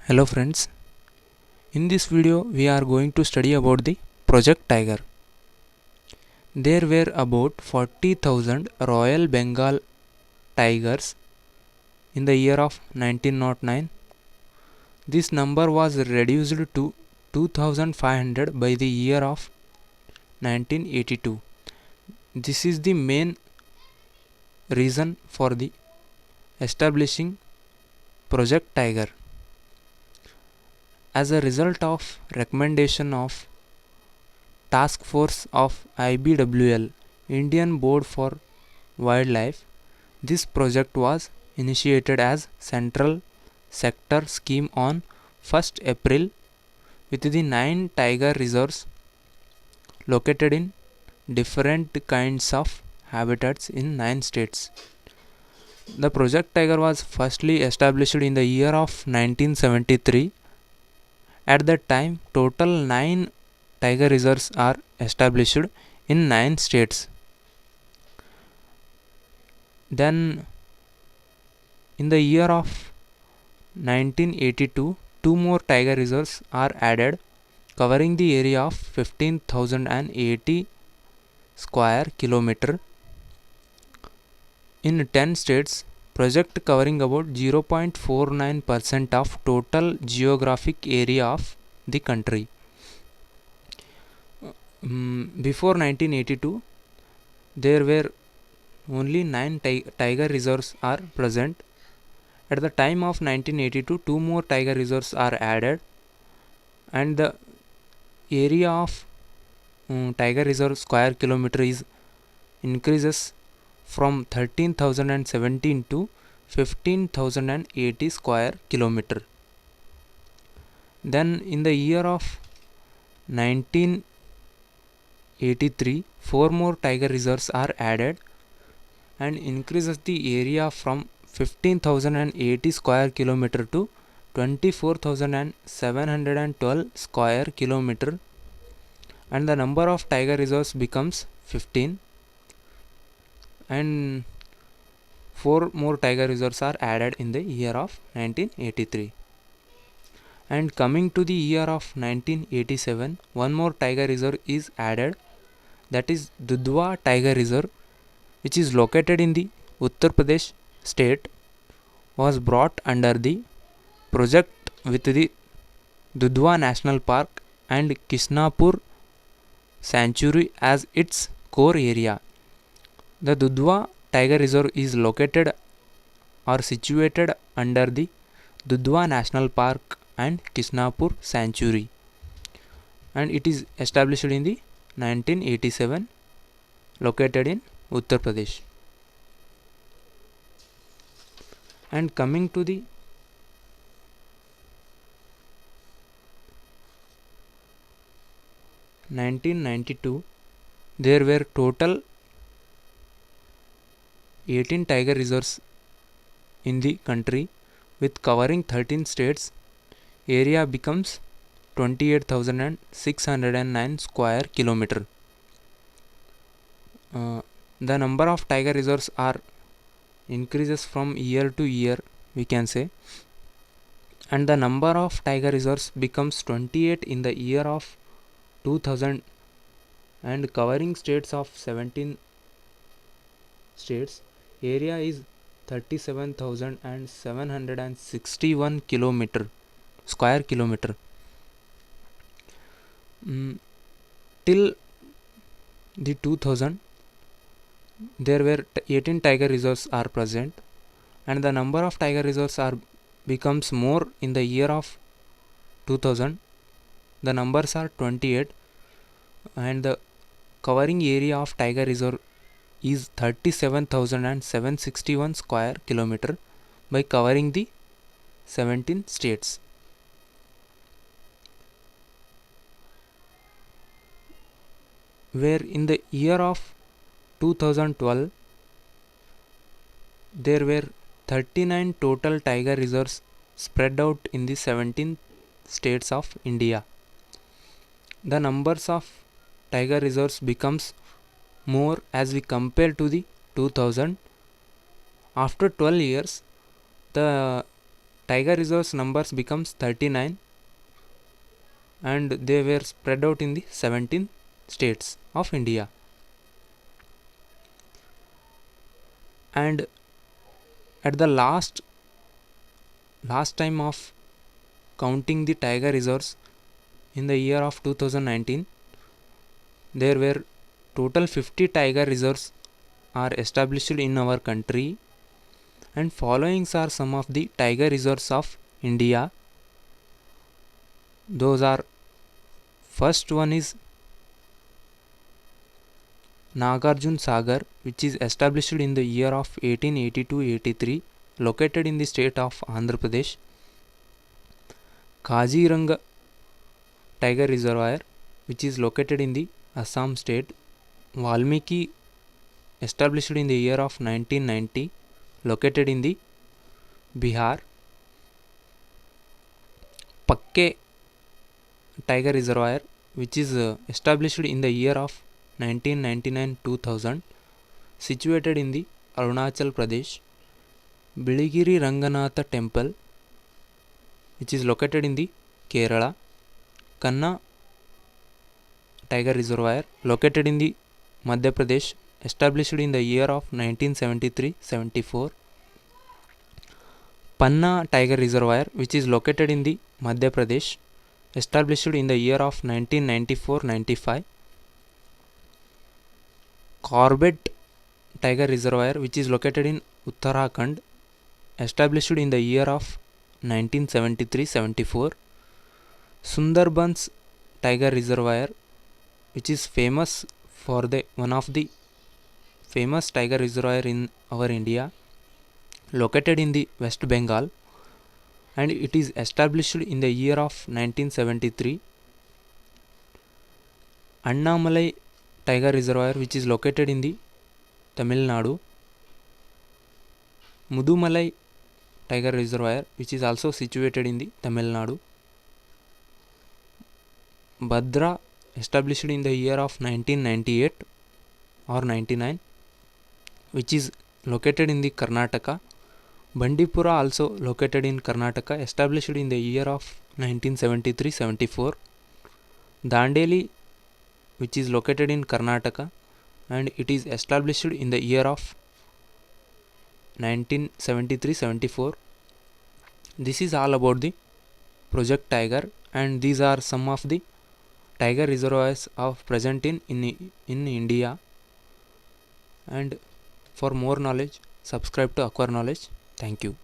Hello friends, in this video we are going to study about the Project Tiger. There were about 40,000 Royal Bengal tigers in the year of 1909. This number was reduced to 2,500 by the year of 1982. This is the main reason for the establishing Project Tiger. As a result of recommendation of Task Force of IBWL, Indian Board for Wildlife, this project was initiated as Central Sector Scheme on 1st April with the 9 tiger reserves located in different kinds of habitats in 9 states. The Project Tiger was firstly established in the year of 1973. At that time, total 9 tiger reserves are established in 9 states. Then in the year of 1982, 2 more tiger reserves are added, covering the area of 15,080 square kilometer in 10 states, project covering about 0.49% of total geographic area of the country. Before 1982, there were only 9 tiger reserves are present. At the time of 1982, 2 more tiger reserves are added, and the area of tiger reserve square kilometer is increases from 13,017 to 15,080 square kilometer. Then in the year of 1983, 4 more tiger reserves are added and increases the area from 15,080 square kilometer to 24,712 square kilometer, and the number of tiger reserves becomes 15, and 4 more tiger reserves are added in the year of 1983. And coming to the year of 1987, 1 more tiger reserve is added, that is Dudhwa Tiger Reserve, which is located in the Uttar Pradesh state, was brought under the project with the Dudhwa National Park and Kishnapur Sanctuary as its core area. The Dudhwa Tiger Reserve is located or situated under the Dudhwa National Park and Kishnapur Sanctuary, and it is established in the 1987, located in Uttar Pradesh. And coming to the (1992), there were total 18 tiger reserves in the country, with covering 13 states. Area becomes 28,609 square kilometer. The number of tiger reserves are increases from year to year, we can say, and the number of tiger reserves becomes 28 in the year of 2000, and covering states of 17 states. Area is 37,761 square kilometer. Till the 2000, there were 18 tiger reserves are present, and the number of tiger reserves are becomes more in the year of 2000. The numbers are 28, and the covering area of tiger reserve is 37,761 square kilometer by covering the 17 states. Where in the year of 2012, there were 39 total tiger reserves spread out in the 17 states of India. The numbers of tiger reserves becomes more as we compare to the 2000. After 12 years, the tiger reserves numbers becomes 39 and they were spread out in the 17 states of India. And at the last time of counting the tiger reserves in the year of 2019, there were total 50 tiger reserves are established in our country, and following are some of the tiger reserves of India. Those are, first one is Nagarjun Sagar, which is established in the year of 1882-83, located in the state of Andhra Pradesh. Kaziranga Tiger Reservoir, which is located in the Assam state. Valmiki, established in the year of 1990, located in the Bihar. Pakke Tiger Reservoir, which is established in the year of 1999-2000, situated in the Arunachal Pradesh. Biligiri Ranganatha Temple, which is located in the Kerala. Kanna Tiger Reservoir, located in the Madhya Pradesh, established in the year of 1973-74. Panna Tiger Reservoir, which is located in the Madhya Pradesh, established in the year of 1994-95. Corbett Tiger Reservoir, which is located in Uttarakhand, established in the year of 1973-74. Sundarbans Tiger Reservoir, which is famous for the one of the famous tiger reservoir in our India, located in the West Bengal, and it is established in the year of 1973. Annamalai Tiger Reservoir, which is located in the Tamil Nadu. Mudumalai Tiger Reservoir, which is also situated in the Tamil Nadu. Bhadra, established in the year of 1998 or 99, which is located in the Karnataka. Bandipura, also located in Karnataka, established in the year of 1973-74. Dandeli, which is located in Karnataka, and it is established in the year of 1973-74. This is all about the Project Tiger, and these are some of the tiger reservoirs of present in India. And for more knowledge, subscribe to Acquire Knowledge. Thank you.